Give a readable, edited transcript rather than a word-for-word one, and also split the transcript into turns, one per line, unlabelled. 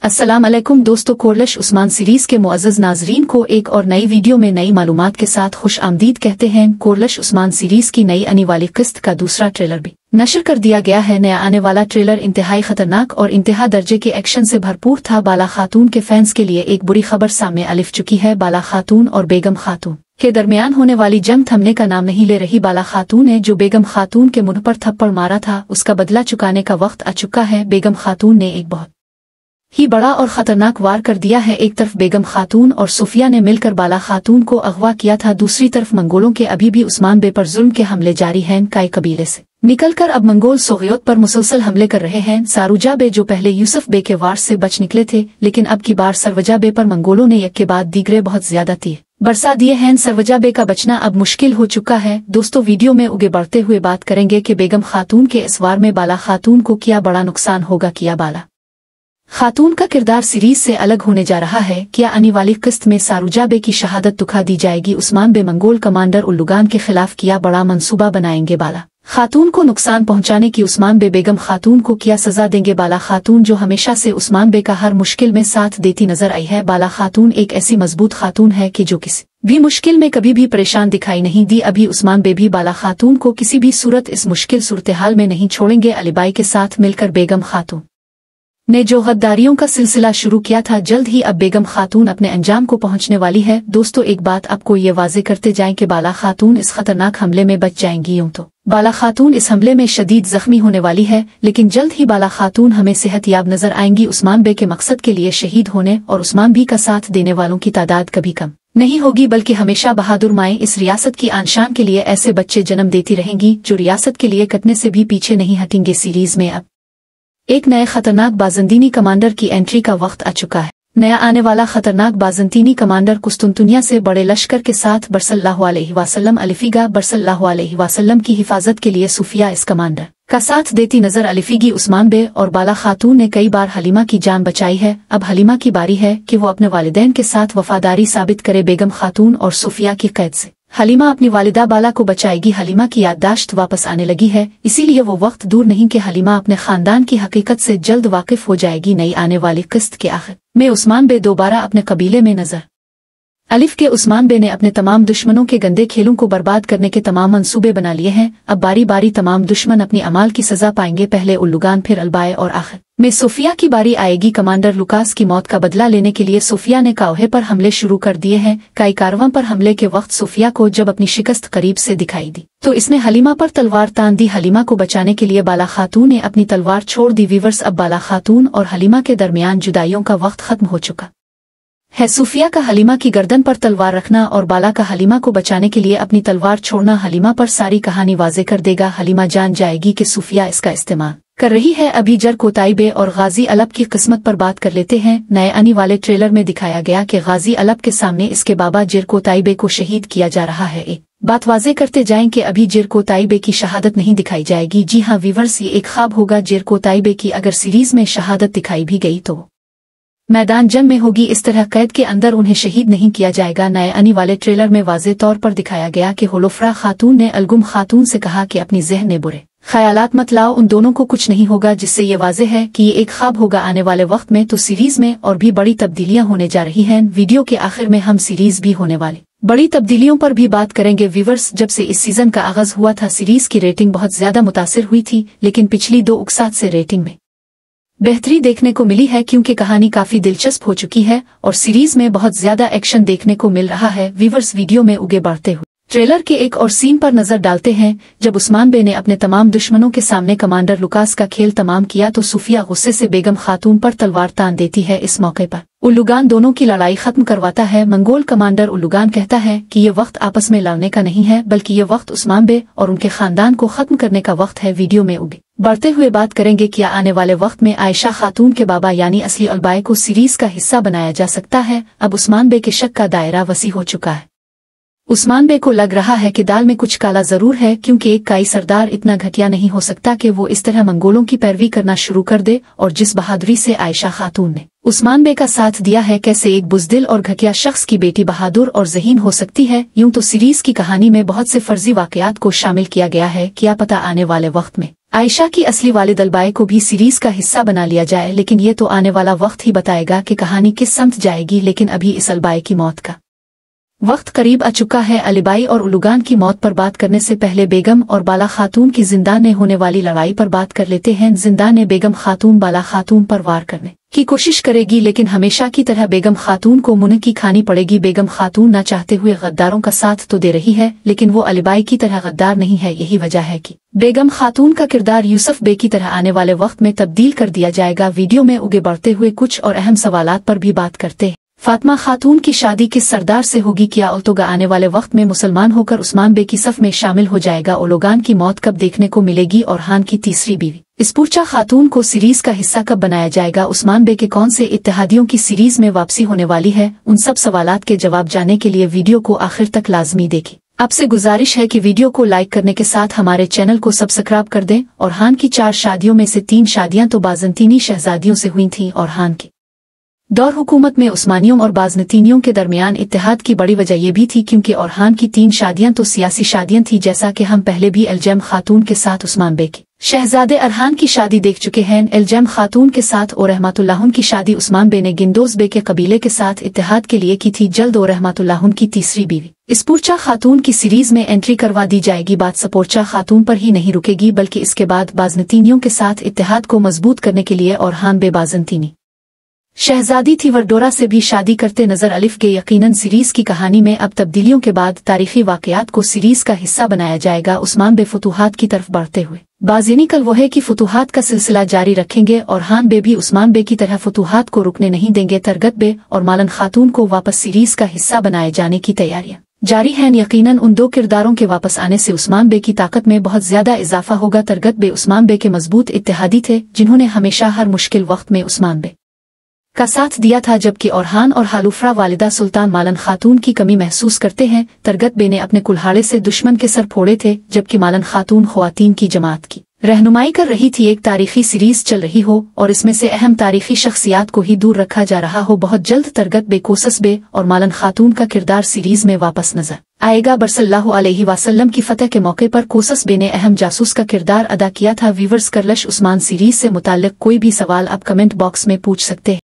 अस्सलाम अलैकुम दोस्तों, कोरलश उस्मान सीरीज के मुअज़्ज़ज़ नाज़रीन को एक और नई वीडियो में नई मालूमात के साथ खुश आमदीद कहते हैं। कोरलश उस्मान सीरीज की नई आने वाली किस्त का दूसरा ट्रेलर भी नशर कर दिया गया है। नया आने वाला ट्रेलर इंतहाई खतरनाक और इंतहा दर्जे के एक्शन से भरपूर था। बाला खातून के फैंस के लिए एक बुरी खबर सामने अलिफ चुकी है। बाला खातून और बेगम खातून के दरमियान होने वाली जंग थमने का नाम नहीं ले रही। बाला खातून ने जो बेगम खातून के मुंह पर थप्पड़ मारा था, उसका बदला चुकाने का वक्त आ चुका है। बेगम खातून ने एक बहुत ही बड़ा और खतरनाक वार कर दिया है। एक तरफ बेगम खातून और सुफिया ने मिलकर बाला खातून को अगवा किया था, दूसरी तरफ मंगोलों के अभी भी उस्मान बे पर जुल्म के हमले जारी हैं। काई कबीले से निकलकर अब मंगोल सोगियोत पर मुसलसल हमले कर रहे हैं। सारूजा बे जो पहले यूसुफ बे के वार से बच निकले थे, लेकिन अब की बार सरवजा बे पर मंगोलों ने एक के बाद दीगरे बहुत ज्यादा तीर बरसा दिए हैं। सरवजा बे का बचना अब मुश्किल हो चुका है। दोस्तों, वीडियो में उगे बढ़ते हुए बात करेंगे कि बेगम खातून के इस वार में बाला खातून को क्या बड़ा नुकसान होगा। क्या बाला खातून का किरदार सीरीज से अलग होने जा रहा है? क्या आने वाली किस्त में सारूजा बे की शहादत दुखा दी जाएगी? उस्मान बे मंगोल कमांडर उल्लुगान के खिलाफ किया बड़ा मंसूबा बनाएंगे? बाला खातून को नुकसान पहुंचाने की उस्मान बे बेगम खातून को क्या सजा देंगे? बाला खातून जो हमेशा से उस्मान बे का हर मुश्किल में साथ देती नजर आई है। बाला खातून एक ऐसी मजबूत खातून है कि जो किसी भी मुश्किल में कभी भी परेशान दिखाई नहीं दी। अभी उस्मान बे भी बाला खातून को किसी भी सूरत इस मुश्किल सूरत-ए-हाल में नहीं छोड़ेंगे। अलीबाई के साथ मिलकर बेगम खातून ने जो गद्दारियों का सिलसिला शुरू किया था, जल्द ही अब बेगम खातून अपने अंजाम को पहुंचने वाली है। दोस्तों, एक बात आपको ये वाजे करते जाएं कि बाला खातून इस खतरनाक हमले में बच जाएंगी। यूं तो बाला खातून इस हमले में शदीद जख्मी होने वाली है, लेकिन जल्द ही बाला खातून हमें सेहतयाब नजर आएंगी। उस्मान बे के मकसद के लिए शहीद होने और उस्मान भी का साथ देने वालों की तादाद कभी कम नहीं होगी, बल्कि हमेशा बहादुर माएं इस रियासत की आनशान के लिए ऐसे बच्चे जन्म देती रहेंगी जो रियासत के लिए कटने से भी पीछे नहीं हटेंगे। सीरीज में अब एक नए खतरनाक बाजंतीनी कमांडर की एंट्री का वक्त आ चुका है। नया आने वाला खतरनाक बाजंतीनी कमांडर कुस्तुनतुनिया से बड़े लश्कर के साथ बरसल्लाहु अलैहि वसल्लम अलिफिगा बरसल्लाहु अलैहि वसल्लम की हिफाजत के लिए सुफिया इस कमांडर का साथ देती नजर अलिफिगी उस्मान बे और बाला खातून ने कई बार हलीमा की जान बचाई है। अब हलीमा की बारी है कि वो अपने वालिदैन के साथ वफादारी साबित करे। बेगम खातून और सुफिया की कैद से हलीमा अपनी वालिदा बाला को बचाएगी। हलीमा की याददाश्त वापस आने लगी है, इसीलिए वो वक्त दूर नहीं कि हलीमा अपने खानदान की हकीकत से जल्द वाकिफ हो जाएगी। नई आने वाली किस्त के आखिर में उस्मान बे दोबारा अपने कबीले में नजर अलिफ के उस्मान बे ने अपने तमाम दुश्मनों के गंदे खेलों को बर्बाद करने के तमाम मंसूबे बना लिए हैं। अब बारी बारी तमाम दुश्मन अपनी अमाल की सजा पाएंगे। पहले उल्लुगान, फिर अलबाए और आखिर में सोफिया की बारी आएगी। कमांडर लुकास की मौत का बदला लेने के लिए सोफिया ने काओहे पर हमले शुरू कर दिए हैं। काई कारवां पर हमले के वक्त सोफिया को जब अपनी शिकस्त करीब से दिखाई दी तो इसने हलीमा पर तलवार तान दी। हलीमा को बचाने के लिए बाला खातून ने अपनी तलवार छोड़ दी। वीवर्स, अब बाला खातून और हलीमा के दरमियान जुदाइयों का वक्त खत्म हो चुका है। सूफिया का हलीमा की गर्दन पर तलवार रखना और बाला का हलीमा को बचाने के लिए अपनी तलवार छोड़ना हलीमा पर सारी कहानी वाजे कर देगा। हलीमा जान जाएगी कि सूफिया इसका इस्तेमाल कर रही है। अभी जर कोताई बे और गाजी अलब की किस्मत पर बात कर लेते हैं। नए आने वाले ट्रेलर में दिखाया गया कि गाजी अलब के सामने इसके बाबा जिर कोताई बे को शहीद किया जा रहा है। एक बात वाजे करते जाएं कि अभी जिर कोताई बे की शहादत नहीं दिखाई जाएगी। जी हाँ वीवर्स, ये एक ख्वाब होगा जिर कोताई बे की। अगर सीरीज में शहादत दिखाई भी गई तो मैदान जंग में होगी। इस तरह कैद के अंदर उन्हें शहीद नहीं किया जाएगा। नए आने वाले ट्रेलर में वाज़े तौर पर दिखाया गया कि होलोफ्रा खातून ने अलगुम खातून से कहा कि अपनी ज़हन में बुरे ख्यालात मत लाओ, उन दोनों को कुछ नहीं होगा, जिससे ये वाज़े है कि ये एक ख्वाब होगा। आने वाले वक्त में तो सीरीज में और भी बड़ी तब्दीलियां होने जा रही हैं। वीडियो के आखिर में हम सीरीज भी होने वाली बड़ी तब्दीलियों पर भी बात करेंगे। व्यूवर्स, जब से इस सीजन का आगाज हुआ था, सीरीज की रेटिंग बहुत ज्यादा मुतासिर हुई थी, लेकिन पिछली 2 उकसात से रेटिंग में बेहतरी देखने को मिली है, क्योंकि कहानी काफी दिलचस्प हो चुकी है और सीरीज में बहुत ज्यादा एक्शन देखने को मिल रहा है। व्यूवर्स, वीडियो में उगे बढ़ते हुए ट्रेलर के एक और सीन पर नजर डालते हैं। जब उस्मान बे ने अपने तमाम दुश्मनों के सामने कमांडर लुकास का खेल तमाम किया तो सुफिया गुस्से से बेगम खातून पर तलवार तान देती है। इस मौके पर उल्लुगान दोनों की लड़ाई खत्म करवाता है। मंगोल कमांडर उल्लुगान कहता है कि ये वक्त आपस में लड़ने का नहीं है, बल्कि ये वक्त उस्मान बे और उनके खानदान को खत्म करने का वक्त है। वीडियो में उगे बढ़ते हुए बात करेंगे क्या आने वाले वक्त में आयशा खातून के बाबा यानी असली अलबाए को सीरीज का हिस्सा बनाया जा सकता है। अब उस्मान बे के शक का दायरा वसी हो चुका है। उस्मान बे को लग रहा है कि दाल में कुछ काला जरूर है, क्योंकि एक काई सरदार इतना घटिया नहीं हो सकता कि वो इस तरह मंगोलों की पैरवी करना शुरू कर दे। और जिस बहादुरी से आयशा खातून ने उस्मान बे का साथ दिया है। कैसे एक बुज़दिल और घटिया शख्स की बेटी बहादुर और ज़हीन हो सकती है। यूं तो सीरीज की कहानी में बहुत से फर्जी वाकयात को शामिल किया गया है, क्या पता आने वाले वक्त में आयशा की असली वालिद अलबाई को भी सीरीज का हिस्सा बना लिया जाए, लेकिन ये तो आने वाला वक्त ही बताएगा कि कहानी किस समत जाएगी। लेकिन अभी इस अलबाई की मौत का वक्त करीब आ चुका है। अलीबाई और उलुगान की मौत पर बात करने से पहले बेगम और बाला खातून की जिंदा ने होने वाली लड़ाई पर बात कर लेते हैं। जिंदा ने बेगम खातून बाला खातून पर वार करने की कोशिश करेगी, लेकिन हमेशा की तरह बेगम खातून को मुंह की खानी पड़ेगी। बेगम खातून न चाहते हुए गद्दारों का साथ तो दे रही है, लेकिन वो अलीबाई की तरह गद्दार नहीं है। यही वजह है कि बेगम खातून का किरदार यूसुफ बे की तरह आने वाले वक्त में तब्दील कर दिया जाएगा। वीडियो में उगे बढ़ते हुए कुछ और अहम सवालात पर भी बात करते हैं। फातिमा खातून की शादी किस सरदार से होगी? क्या ओल्तोगा आने वाले वक्त में मुसलमान होकर उस्मान बे की सफ में शामिल हो जाएगा? ओलोगान की मौत कब देखने को मिलेगी? और हान की तीसरी बीवी इस्पूर्चा खातून को सीरीज का हिस्सा कब बनाया जाएगा? उस्मान बे के कौन से इत्तेहादियों की सीरीज में वापसी होने वाली है? उन सब सवालात के जवाब जानने के लिए वीडियो को आखिर तक लाजमी देखें। आपसे गुजारिश है कि वीडियो को लाइक करने के साथ हमारे चैनल को सब्सक्राइब कर दें। और हान की 4 शादियों में से 3 शादियां तो बाज़ंतीनी शहजादियों से हुई थीं, और हान की दौर हुकूमत में उस्मानियों और बाज़नतीनियों के दरमियान इत्तेहाद की बड़ी वजह यह भी थी क्योंकि औरहान की 3 शादियां तो सियासी शादियां थी, जैसा कि हम पहले भी एलजैम खातून के साथ उस्मान बे की शहजादे अरहान की शादी देख चुके हैं। एलजैम खातून के साथ और रहमतुल्लाह की शादी उस्मान बे ने गिंदोज बे के कबीले के साथ इत्तेहाद के लिए की थी। जल्द और रहमतुल्लाह की तीसरी बीवी इस्पूर्चा खातून की सीरीज में एंट्री करवा दी जाएगी। बात सपोर्चा खातून पर ही नहीं रुकेगी, बल्कि इसके बाद बाज़नतीनियों के साथ इत्तेहाद को मजबूत करने के लिए औरहान बे बाज़नतीनी शहजादी थी वरडोरा से भी शादी करते नजर अलिफ के। यकीनन सीरीज की कहानी में अब तब्दीलियों के बाद तारीखी वाकयात को सीरीज का हिस्सा बनाया जाएगा। उस्मान बे फतूहात की तरफ बढ़ते हुए बाज़ीनी कल वो है कि फतूहात का सिलसिला जारी रखेंगे, और हान बे भी उस्मान बे की तरह फतूहात को रुकने नहीं देंगे। तरगत बे और मालन खातून को वापस सीरीज का हिस्सा बनाए जाने की तैयारियां जारी हैं। यकीनन उन 2 किरदारों के वापस आने से उस्मान बे की ताकत में बहुत ज्यादा इजाफा होगा। तरगत बे उस्मान बे के मजबूत इत्तेहादी थे, जिन्होंने हमेशा हर मुश्किल वक्त में उस्मान बे का साथ दिया था, जबकि औरहान और हालूफ्रा वालिदा सुल्तान मालन खातून की कमी महसूस करते हैं। तरगत बे ने अपने कुल्हाड़े से दुश्मन के सर फोड़े थे, जबकि मालन खातून ख्वातीन की जमात की रहनुमाई कर रही थी। एक तारीखी सीरीज चल रही हो और इसमें से अहम तारीखी शख्सियात को ही दूर रखा जा रहा हो। बहुत जल्द तरगत बे, कोसस बे और मालन खातून का किरदार सीरीज में वापस नजर आएगा। बरसल्लाहु अलैहि वसल्लम की फतह के मौके पर कोसस बे ने अहम जासूस का किरदार अदा किया था। वीवर्स करलश उस्मान सीरीज से मुताल्लिक कोई भी सवाल आप कमेंट बॉक्स में पूछ सकते हैं।